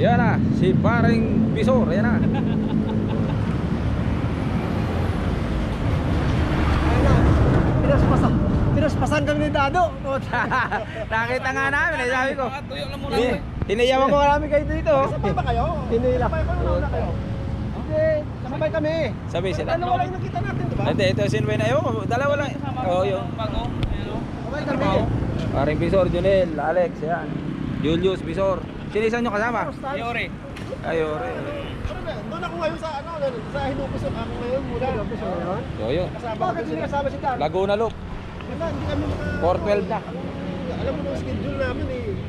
Yan na, si paring Bisor. Yan na. Pinaspasan kami ni Dado. Nakita nga namin, eh, sabi ko. Tuyo lang muna. Hinayawan ko marami kayo dito. Sabay ba kayo? Hinila. Sabay kayo, nauna kayo. Hindi, sabay kami. Sabi sila. Dalawa lang yung nakita natin, di ba? Hindi, ito sino ba yun? Ewan ko, dalawa lang. Oo, yung Bago. Ayan o. Sabay kami. paring Bisor, Junel, Alex, yan. Julius, Bisor. Sino isa nyo kasama? Yore. Ayore. Ano ba? Doon ako ngayon sa sa Hinupos ako ngayon muna. Hinupos ngayon? So yun. Bakit hindi kasama si Dan? Laguna Loop. Wala, hindi kami 412 na. Alam mo na yung schedule namin eh.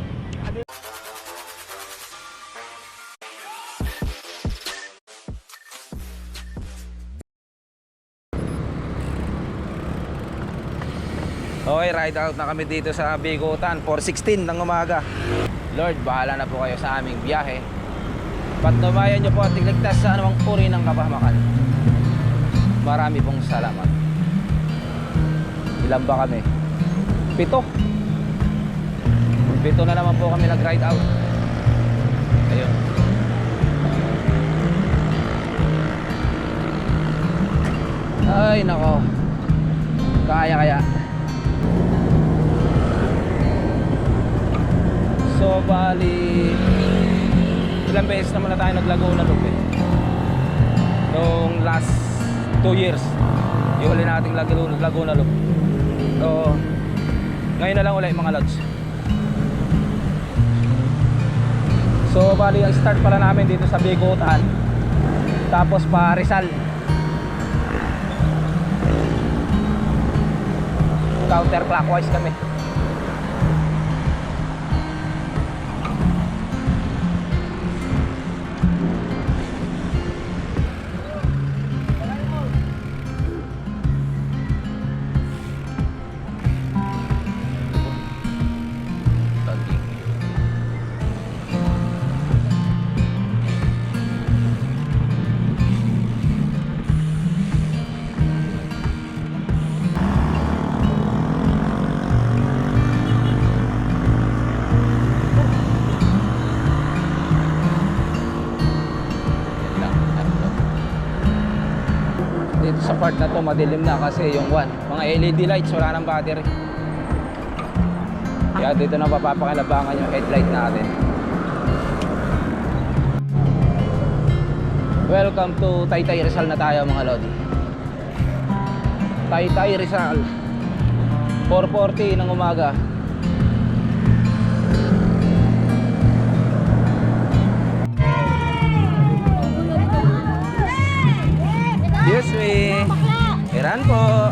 Okay, ride out na kami dito sa Bigutan, 4:16 ng umaga. Lord, bahala na po kayo sa aming biyahe. Patnubayan nyo po at iligtas sa anumang uri ng kapahamakan. Marami pong salamat. Ilan ba kami? 7. 7 na naman po kami nag-ride out. Ayun. Ay, nako. Kaya. So, bali ilang beses naman na tayo nag-Laguna Loop eh. Noong last 2 years yung huli nating Laguna Loop. So, ngayon na lang ulit mga lods. So, bali ang start pala namin dito sa Bigutan. Tapos pa Rizal. Counterclockwise kami. Dito sa part na to madilim na kasi yung mga LED lights wala nang battery. Kaya dito na mapapakilabangan yung headlight natin. Welcome to Taytay Rizal na tayo mga lodi. Taytay Rizal, 4:40 ng umaga. Excuse me. Iran po.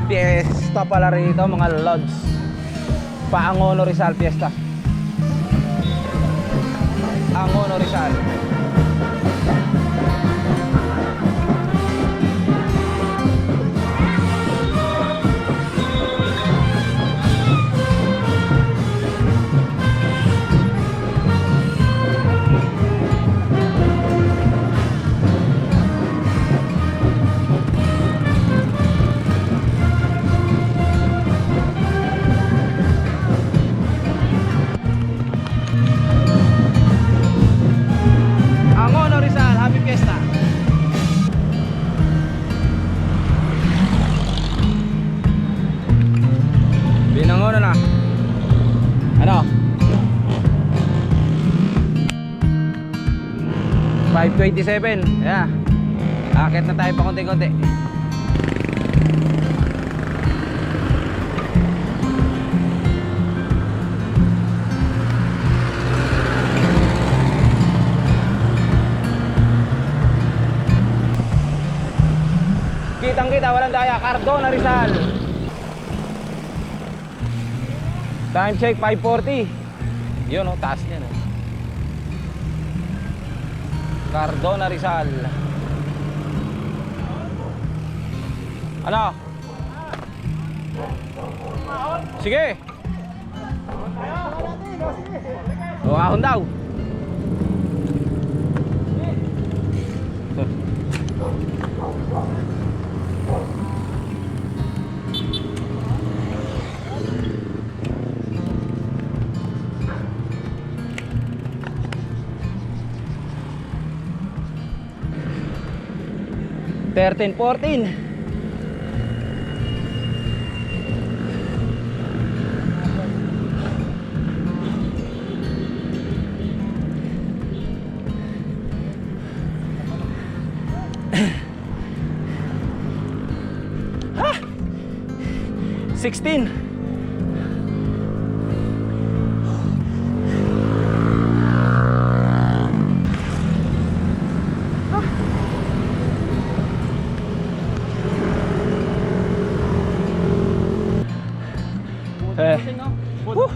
Fiesta pala rito mga lods. Paangono Rizal Fiesta. Angono Rizal. Binangono na. Ano? 527. Yeah. Akit na tayo pa konti-konti. Kitang-kita, walang daya. Cardona Rizal. Time check 5:40. Yun o, taas niya no. Cardona Rizal. Ano? Sige. Ahon daw. 13, 14. Ha? 16.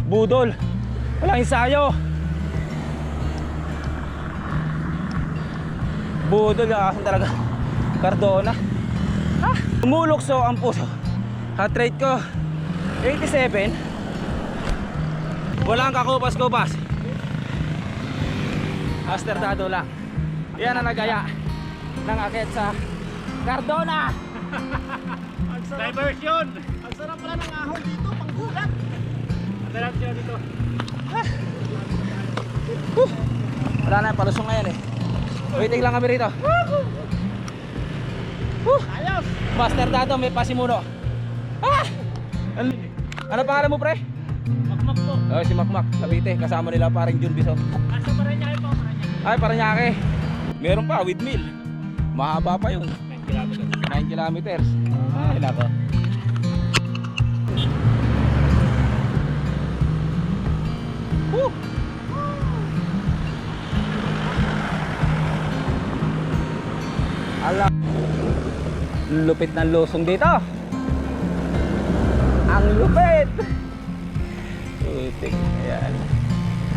Budol. Walang ensayo. Budol na talaga. Cardona. Umulokso ang puso. Heart rate ko 87. Walang kakupas-kupas. Asterdado lang. Yan ang nagaya ng akit sa Cardona. Diversion! Ang sarap pala ng ahon dito, panggulat. Sarap siya dito. Wala na, palusong ngayon eh. Waiting lang kami rito. Ayos! Master Dado, may pasimuno. Ano pangalan mo, pre? Makmak po. Oh, si Makmak, Cavite. Kasama nila paring Jun Biso. Asa pa rin niya po, Paranaque. Ay, Paranaque. Meron pa, with meal. Mahaba pa yun. 9 kilometers. 9 kilometers. Ay, nako. Woo! Ala, lupit ng lusong dito. Ang lupit. Putik. Ayan.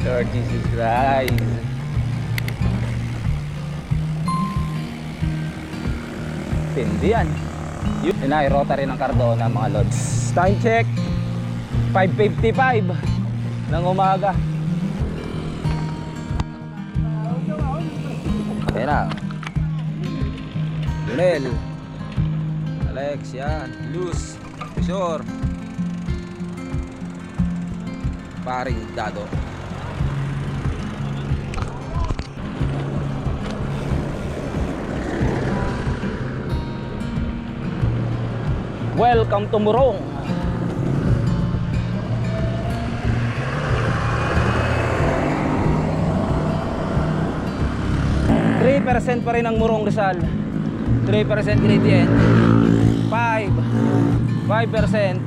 Lord Jesus Christ. Tindi yan. Yun ay rotary ng Cardona mga lods. Time check 5:55 ng umaga. Ayan na. Lunel Alex, yan. Luz Pisor paring Dado. Welcome to Morong. % pa rin ang Morong Rizal. 3% gradient. 5%.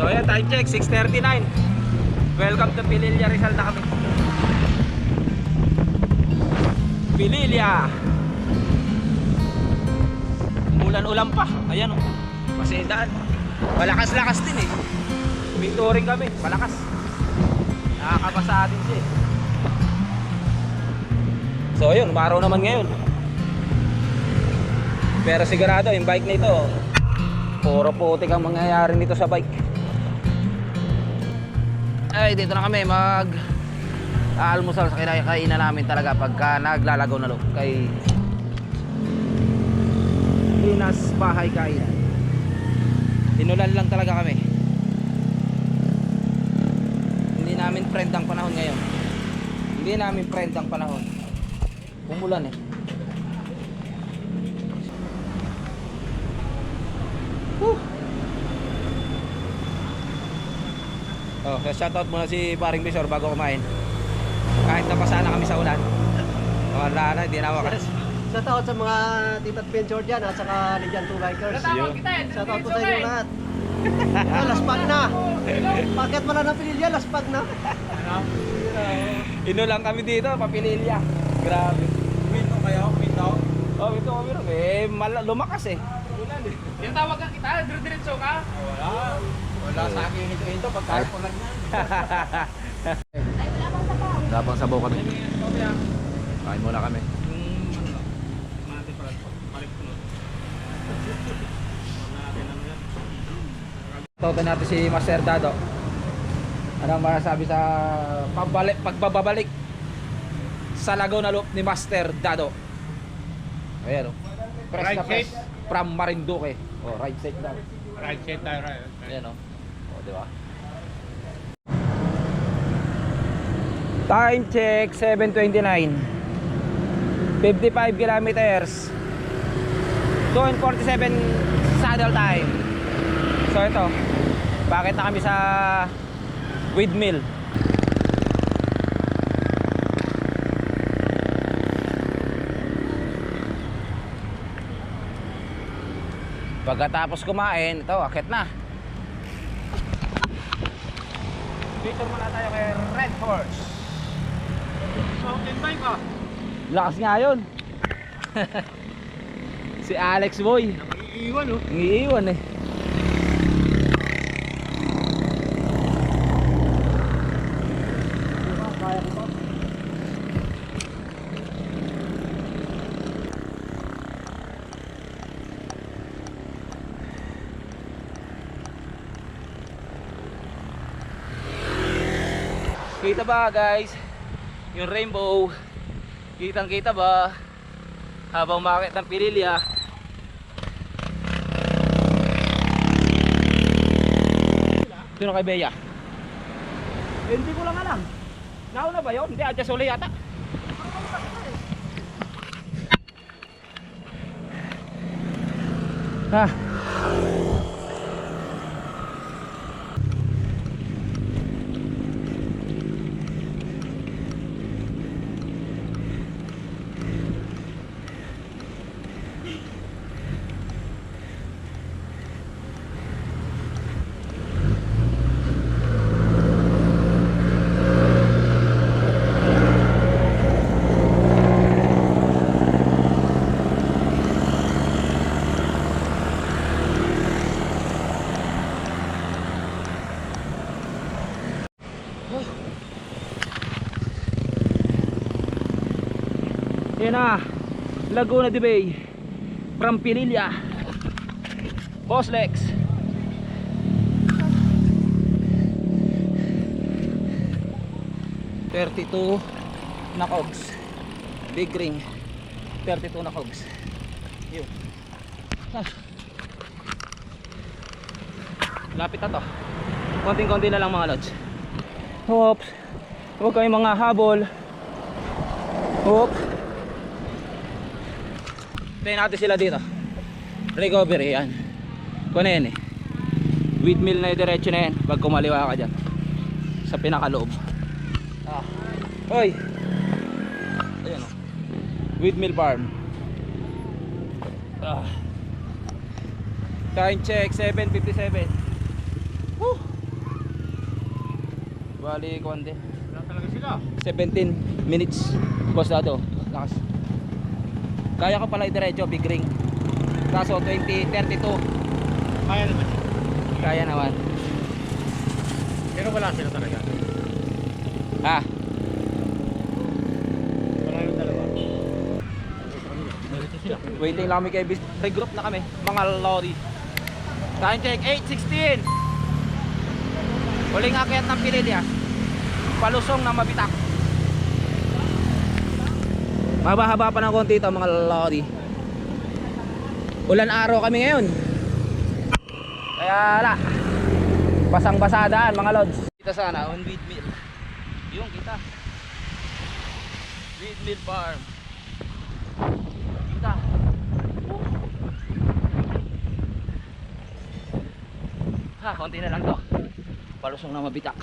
So ayan, time check 6:39. Welcome to Pililla, Rizal na kami. Pililla. Ulan-ulan pa. Ayan oh. Kasi daan. Malakas-lakas din eh. Pinturing kami, malakas. Nakakabasa din siya eh. So ayun, umaraw naman ngayon. Pero sigurado yung bike na ito, puro putik ang mangyayari nito sa bike. Ay, dito na kami almusal sa kinakainan namin talaga pagka naglalagaw na loob kay Linas Bahay Kainan. Tinulan lang talaga kami. Hindi namin friend ang panahon ngayon. Hindi namin friend ang panahon. Umulan eh. Oh, shoutout muna si Paring Bisor bago kumain. Kahit napasa na kami sa ulan. Wala na, hindi na wakas. Shoutout sa mga Tita Adventure dyan at saka Lijan 2 Bikers. Shoutout po sa inyo lahat. Laspag na. Bakit wala ng Pililla? Laspag na. Ino lang kami dito, papililya. Grabe. Winto kayo? Winto? Oh, ito kami rin. Lumakas eh. Yung tawagan kita, dire-diretso ka? Wala. Wala sa akin ito pagkain ko lang yan. Wala pang sabaw kami. Kain muna kami. Toto natin si Master Dado. Anong masasabi sa pagbabalik sa Laguna Loop ni Master Dado? Ayan o. Press Right na press. side. From Marinduque. Oh, right side daw. Right side tayo, right. Ayan o. Oh, di ba? Time check 7:29. 55 kilometers. 2:47 saddle time. So ito, bakit na kami sa windmill? Pagkatapos kumain, ito, akit na. Dito muna tayo kay Red Horse. Mountain bike ah. Lakas nga yun. Si Alex Boy. Iiwan oh. Nangiiwan eh. Kita ba guys? Yung rainbow. Kitang kita ba? Habang umakit ng Pililya. Sino kay Bea? Hindi ko lang alam. Nauna ba yun? Hindi, adjust uli yata. Ha? Yan na, Laguna de Bay from Pililya. Boss Lex. $32 na cogs. Big ring. 32 na cogs. Yun. Lapit na to. Konting-konti na lang mga lods. Oops. Huwag kayong mga habol. Oops. Tayo natin sila dito. Recovery yan. Kung ano yan eh. Windmill na yung diretso na yan. Pag kumaliwa ka dyan sa pinakaloob. Ah. Hoy. Ayan o. Windmill farm. Ah. Time check 7:57. Woo. Bali konti. Wala talaga sila. 17 minutes. Boss Dado. Lakas. Kaya ko pala i-diretso, big ring. Kaso 20:32. Kaya naman. Kaya naman. Pero wala sila talaga. Ha? Wala yung dalawa. Waiting lang kami kay Bis. Regroup na kami, mga lorry. Time check 8:16. Huling akyat ng Pililya. Palusong na Mabitak. Mahaba-haba pa ng konti ito mga lorry. Ulan araw kami ngayon. Kaya wala. Basang-basadaan mga lods. Kita sana on windmill. Yung kita. Windmill farm. Kita. Ha, konti na lang to. Palusong na Mabitak.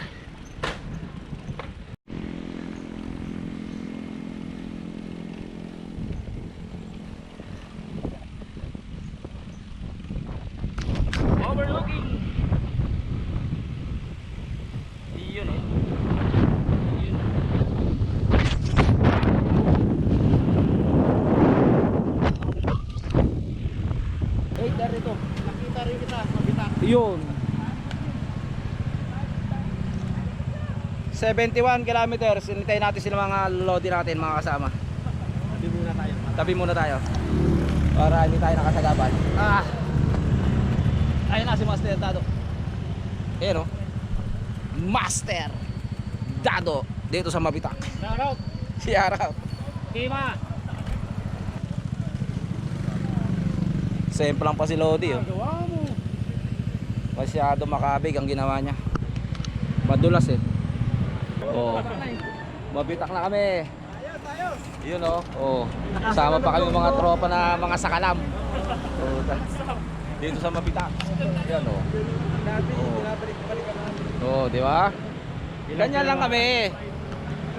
Overlooking. Yun oh. Yun. Hey, dari to. Nakita rin kita, Mabitak. Yun. 71 kilometers. Hintayin natin sila mga lodi natin, mga kasama. Tabi muna tayo. Tabi muna tayo. Para hindi tayo nakasagapan. Ayun na si Master Dado. Ayan o. Master Dado. Dito sa Mabitak. Shoutout. Si Araw. Kima. Semplang pa si Lodi oh. Gawa mo. Masyado makabig ang ginawa niya. Madulas eh. Oh. Mabitak na kami. Yun oh. Oh. Sama pa kami mga tropa na mga sakalam. Oh, dito sa Mabitak. Yan oh. Oh, di ba? Ganyan lang kami.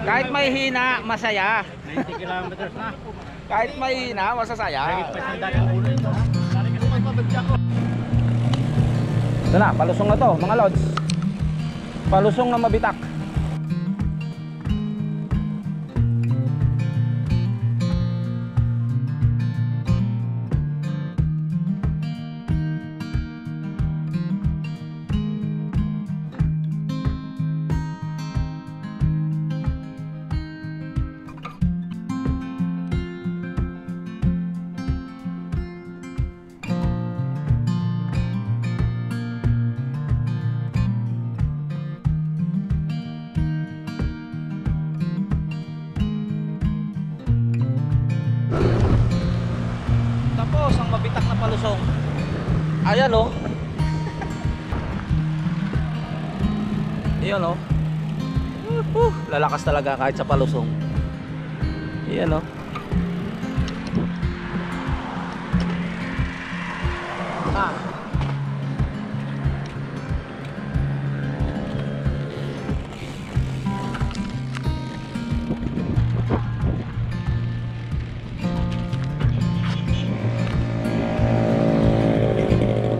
Kahit may hina, masaya. 90 kilometers na. Kahit may hina, masasaya. Higit pa isang dagang ulo ito. Dali ka naman pabadya ko. Ito na, palusong na to mga lods. Palusong na Mabitak. Tapos ang Mabitak na palusong. Ayan oh. Ayan oh. Lalakas talaga kahit sa palusong. Ayan oh.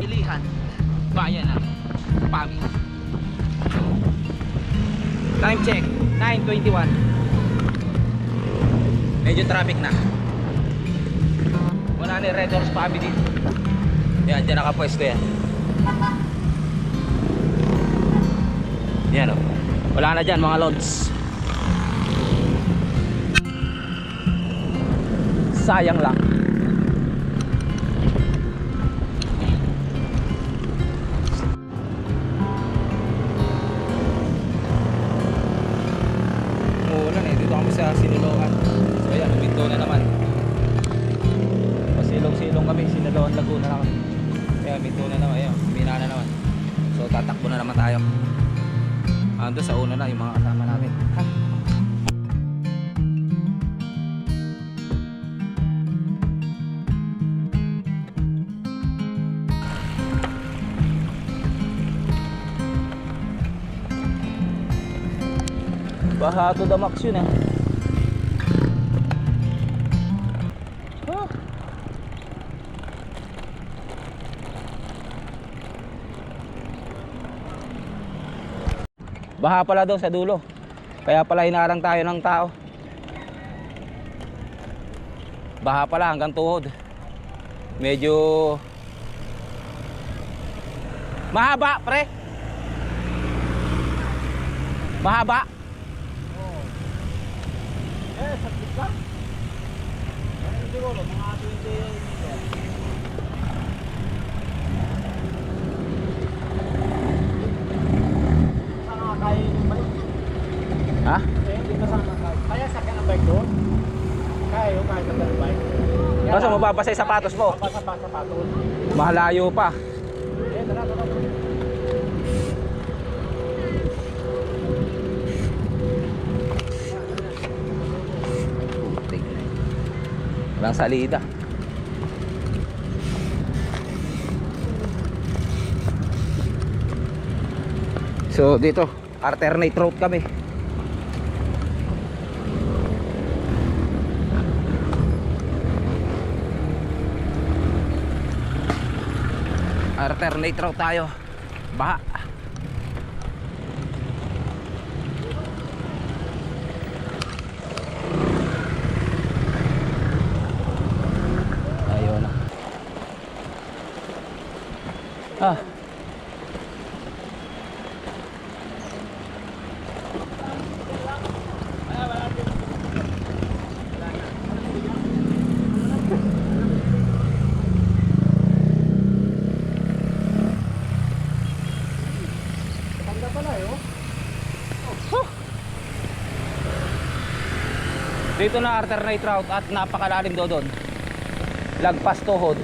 Ilihan. Bayan na. Pami. Time check. 9:21. Medyo traffic na. Wala na yung Red Horse Pami dito. Yan, dyan nakapwesto yan. Yan o. Wala na dyan mga lods. Sayang lang. Umuulan eh. Dito kami sa Sinulongan. So ayan, uminto na naman. Pasilong-silong kami. Sinulongan, Laguna na kami. Ayan, uminto na naman. Ayan, umina na naman. So tatakbo na naman tayo. Ando sa una na yung mga kasama namin. Ha? Baha to the max yun eh. Baha pala daw sa dulo. Kaya pala hinarang tayo ng tao. Baha pala hanggang tuhod. Medyo mahaba, pre. Mahaba. Eh, sakit ka? Ano siguro, mga 20 sana kaya yung bike. Ha? Eh, hindi ka sana kaya. Kaya sakyan ang bike doon? Kaya yung kahit ang bike. Kaso mababasa yung sapatos mo. Papasa-pasa pa doon. Mahalayo pa. Eh, tara. Walang salida. So dito, alternate route kami. Alternate route tayo. Baha. Ayun na. Dito na alternate route at napakalalim doon. Lagpas tuhod.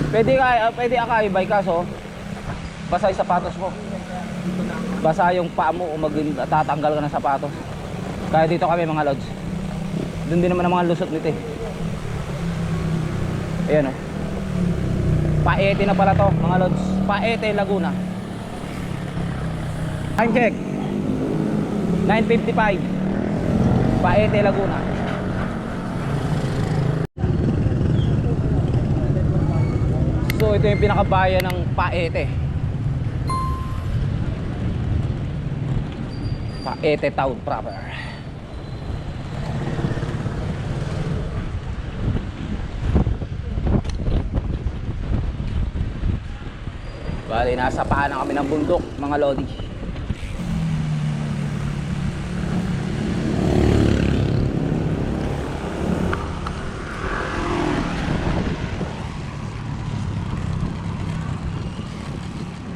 Pwede ka ibay kaso basa yung sapatos mo. Basa yung paa mo o tatanggal ka ng sapatos. Kaya dito kami mga lods. Doon din naman ang mga lusot nito eh. Ayan o. Paete na pala to mga lods. Paete, Laguna. Time check 9:55. Paete, Laguna. So ito yung pinakabayan ng Paete. Paete town proper. Bali, nasa paan na kami ng bundok mga lodi.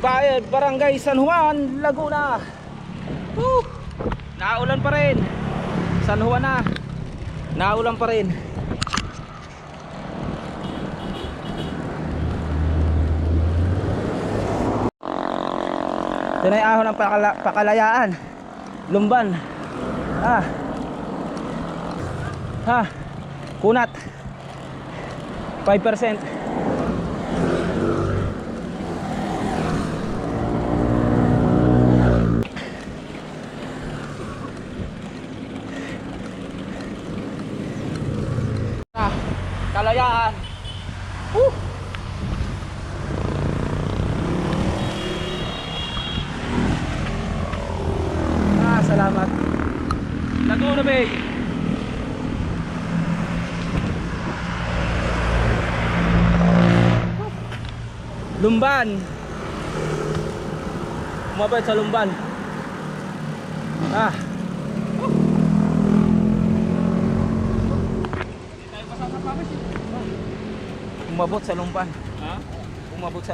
Bayan, Barangay San Juan, Laguna. Woo! Naulan pa rin. San Juan na. Naulan pa rin. Ito na yung ahon ng Pakalayaan. Lumban. Kunat 5%. Kalayaan. Salamat. Laguna Bay. Lumban. Umabot sa Lumban. Umabot sa Lumban. Umabot sa.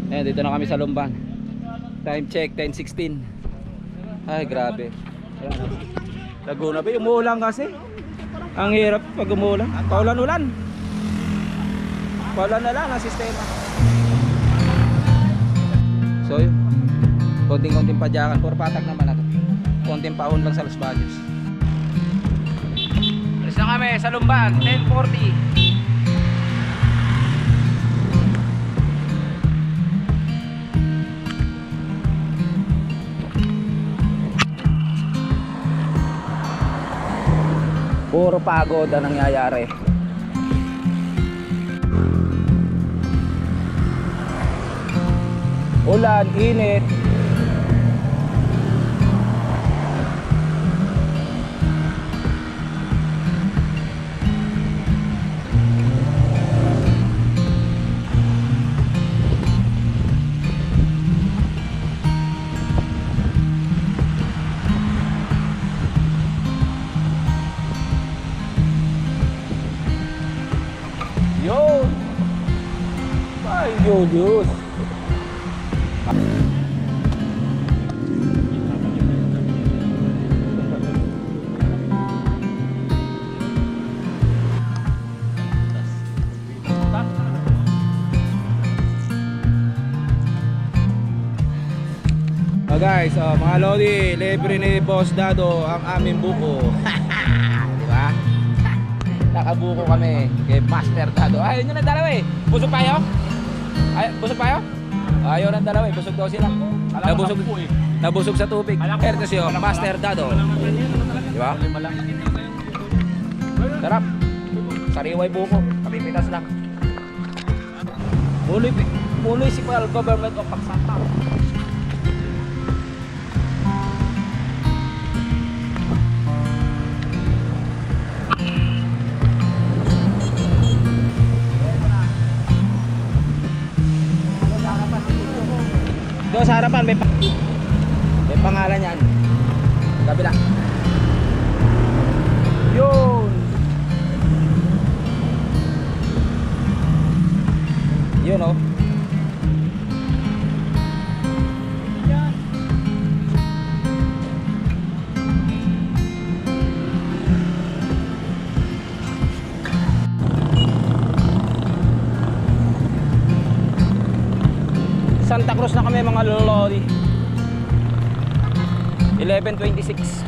Dito na kami sa Lumban. Time check 10:16. Ay, grabe. Laguna Bay, umuulan kasi. Ang hirap pag umuulan. Paulan-ulan. Paulan na lang ang sistema. So yun. Konting-konting padyakan. Puro patag naman na to. Konting paon lang sa Los Baños. Alis na kami sa Lumban. 10:40. Puro pagod ang nangyayari. Ulan, init. Yun. Ay, Diyos. Guys, mga lodi, libre ni Boss Dado ang aming buko. Di ba? Nakabuko kami kay Master Dado. Ayaw nyo ng dalawa eh. Busog pa kayo? Busog pa kayo? Ayaw ng dalawa eh. Busog daw sila. Nabusog sa tubig. Courtesy of Master Dado. Di ba? Sarap. Sariway buko. Kapipitas lang. Municipal Government of Paksanta. Doon sa harapan may pangalan yan. Kabila. Yun. Yun oh. Santa Cruz na kami mga lodi. 11:26.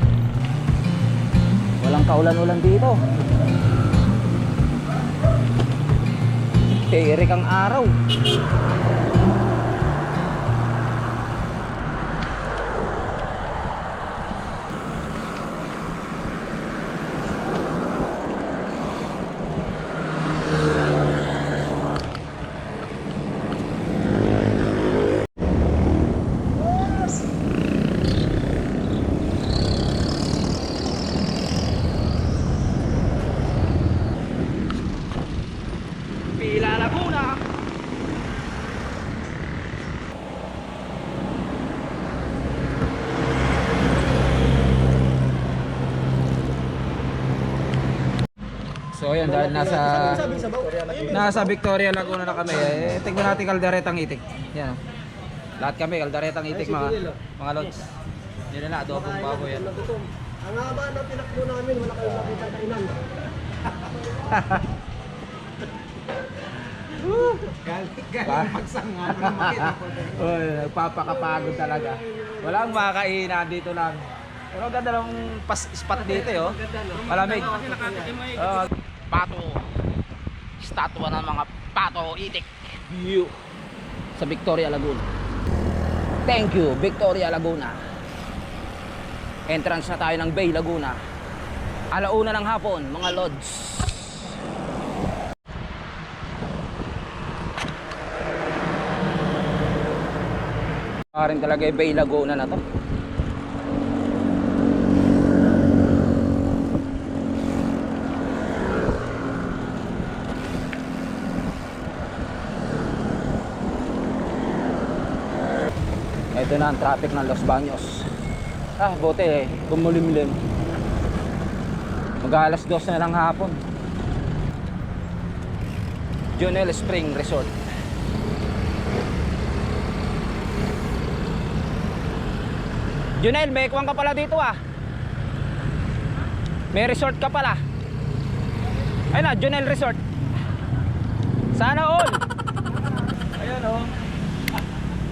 Walang kaulan-ulan dito. Tirik ang araw. Pila Laguna. So ayan, dahil nasa Victoria Laguna na kami, tignan natin kalderetang itik. Yan. Lahat kami kalderetang itik mga lods. Yan na, adobong baboy yan. Ang haba ng tinakbo namin, wala kayong makita kainan. Galing pagsangan ng makita ko. Oy, nagpapakapagod talaga. Walang makakainan dito lang. Pero ang ganda ng spot dito, oh. Malamig. Pato. Statwa ng mga pato itik. View sa Victoria Laguna. Thank you, Victoria Laguna. Entrance na tayo ng Bay Laguna. Alauna ng hapon, mga lods. Rin talaga yung Bay Laguna na to. Ito na ang traffic ng Los Baños. Buti kumulimlim. Mag-alas 2 na lang hapon. Junel Spring Resort. Junel, may kuwang ka pala dito ah. May resort ka pala. Ayun na, Junel Resort. Sana all. Ayun oh.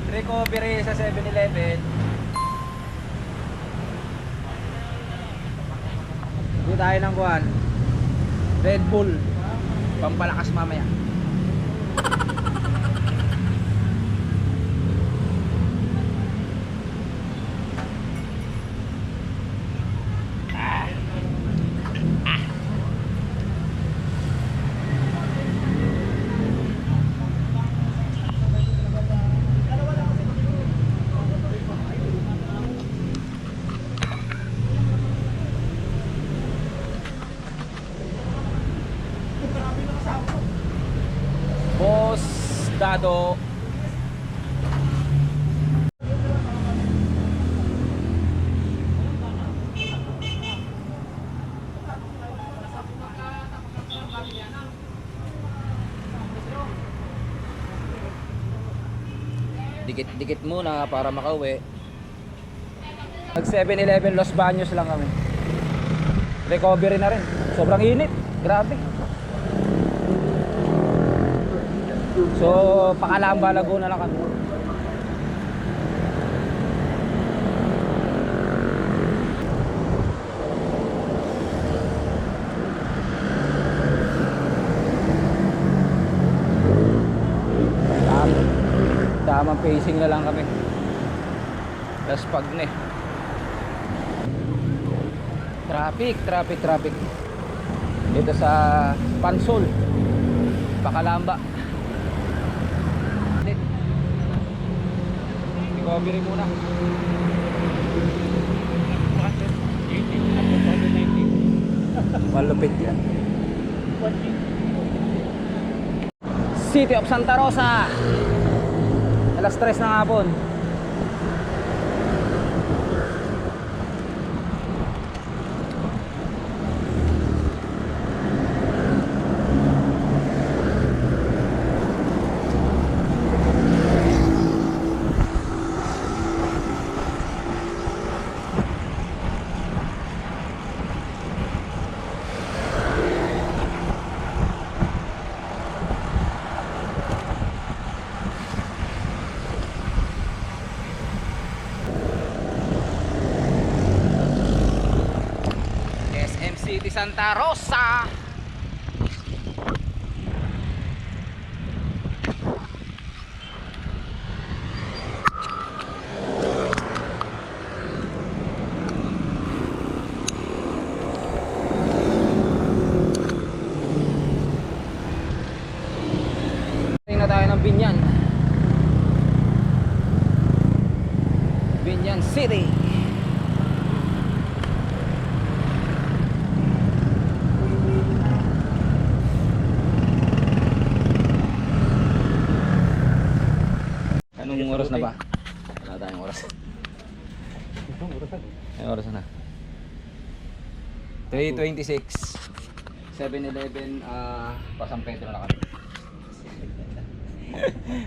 Recovery sa 7-Eleven. Hindi tayo ng buwan. Red Bull. Pampalakas mamaya. Boss Dado. Dikit-dikit muna para makauwi. Nag 7-Eleven Los Baños lang kami. Recovery na rin. Sobrang init. Grabe. So, Pakalamba Laguna lang kami. Tamang pacing na lang kami. Las Pagne. Traffic. Dito sa Pansol, Pakalamba. Recovery muna. Malupit yan. City of Santa Rosa. Alas 3 ng hapon. Santa Rosa. Tingnan tayo ng Binyan. Binyan City. Anong oras na ba? Wala tayong oras. Ay, oras na. 3:26. 7-Eleven, pa San Pedro na kami.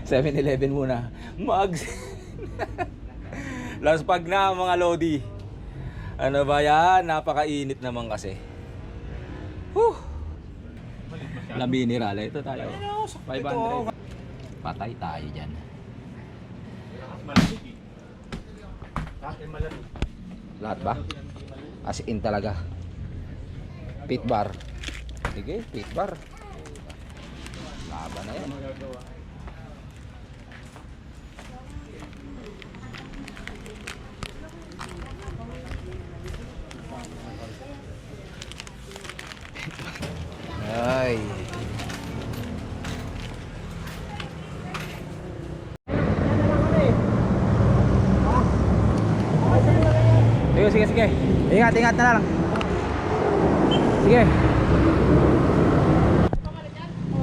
7-Eleven muna. Mags. Last pag na mga lodi. Ano ba yan? Napakainit naman kasi. Whew. La mineral. Ito tayo. 500. Patay tayo dyan. Lahat ba? As in talaga. Pit bar. Sige, pit bar. Laban na yan. Ay. Sige, sige. Ingat, ingat na lang. Sige.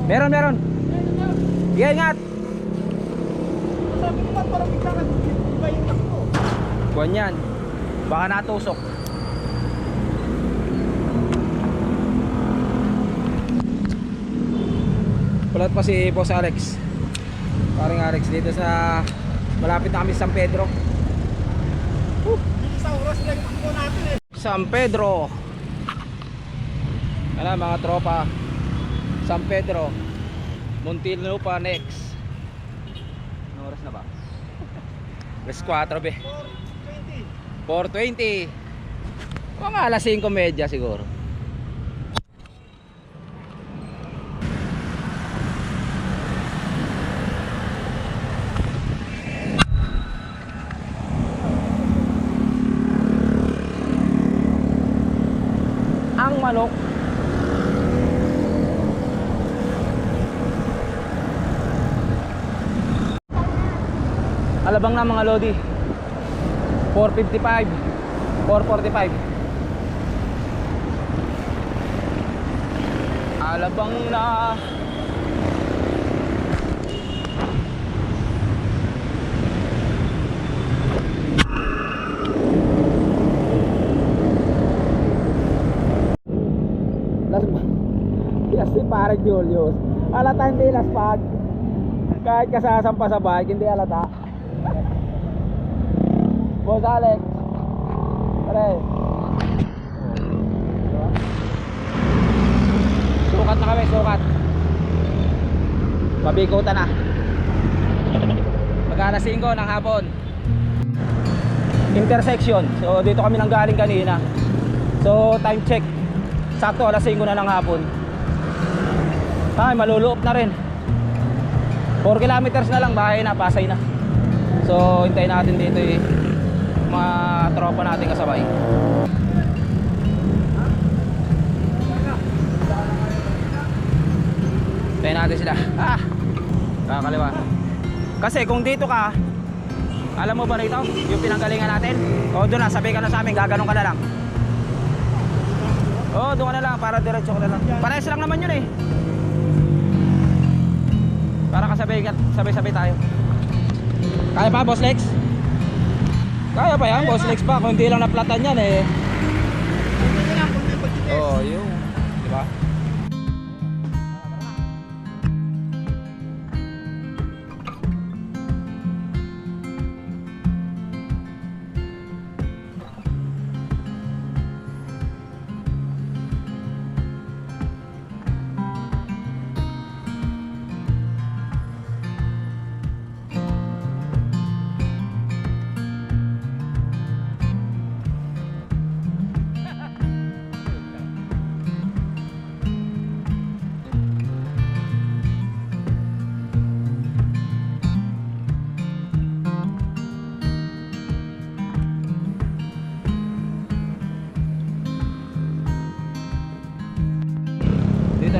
Meron, meron. Sige, ingat. Sabi ko lang parang bigla ka iba yung takbo. Buwan yan. Baka natusok. Pulat pa si Boss Alex. Paring Alex dito sa malapit na kami sa San Pedro. Sa oras lang yung takbo natin eh. San Pedro. Ano mga tropa, San Pedro, Muntinlupa next. Ano oras na ba? Alas 4 be. 4:20. Mga alas 5:30 siguro. Ang manok alabang na mga lodi. 455, 445. Alabang na. Yes, si pare Julius. Alata hindi laspag. Kahit kasasampa sa bike, hindi alata. Boss Alex. Pare. Sukat na kami, sukat. Mabikutan na. Mag-alas 5 ng hapon. Intersection. So dito kami nang galing kanina. So time check. Sakto alas 5 na ng hapon. Ay, maluluop na rin. 4 kilometers na lang, bahay na, Pasay na. So hintayin natin dito eh, mga tropa natin kasabay. Hintayin natin sila. Kakaliwa. Kasi kung dito ka, alam mo ba rito yung pinanggalingan natin? O doon na, sabi ka na sa amin, gaganon ka na lang. O doon ka na lang, para diretso ka na lang. Parehas lang naman yun eh. Para sabay-sabay tayo. Kaya pa, Boss Lex? Kaya pa yan, Boss Lex pa. Kung hindi lang naplatan yan eh. Oo, yun. Diba?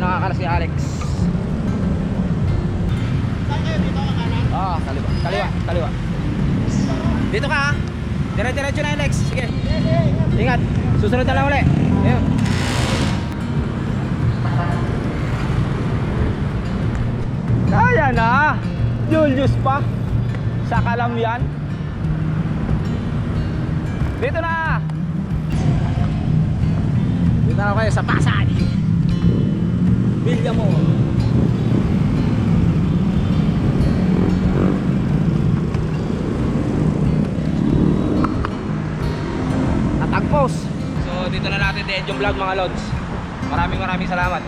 nakakala si Alex. Kaliwa, kaliwa, kaliwa. Dito ka ha. Dire-diretso na Alex. Sige. Ingat. Susunod na lang uli. Ayun. Kaya na. Julius pa. Sa kalam yan. Dito na. Dito na kayo sa Pasay. Bilya mo. Natagpos. So dito na natin din yung vlog mga lods. Maraming salamat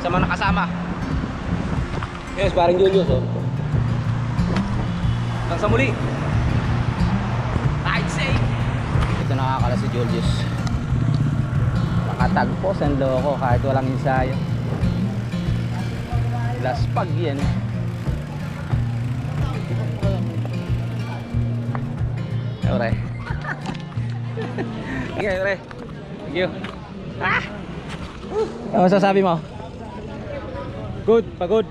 sa mga nakasama. Yes, parang Julius oh. Hanggang sa muli. Ride safe. Ito nakakala si Julius. Nakatagpos ang loko kahit walang ensayo. Laspag yan eh. Ore. Okay, ore. Thank you. Ano masasabi mo? Good, pagod.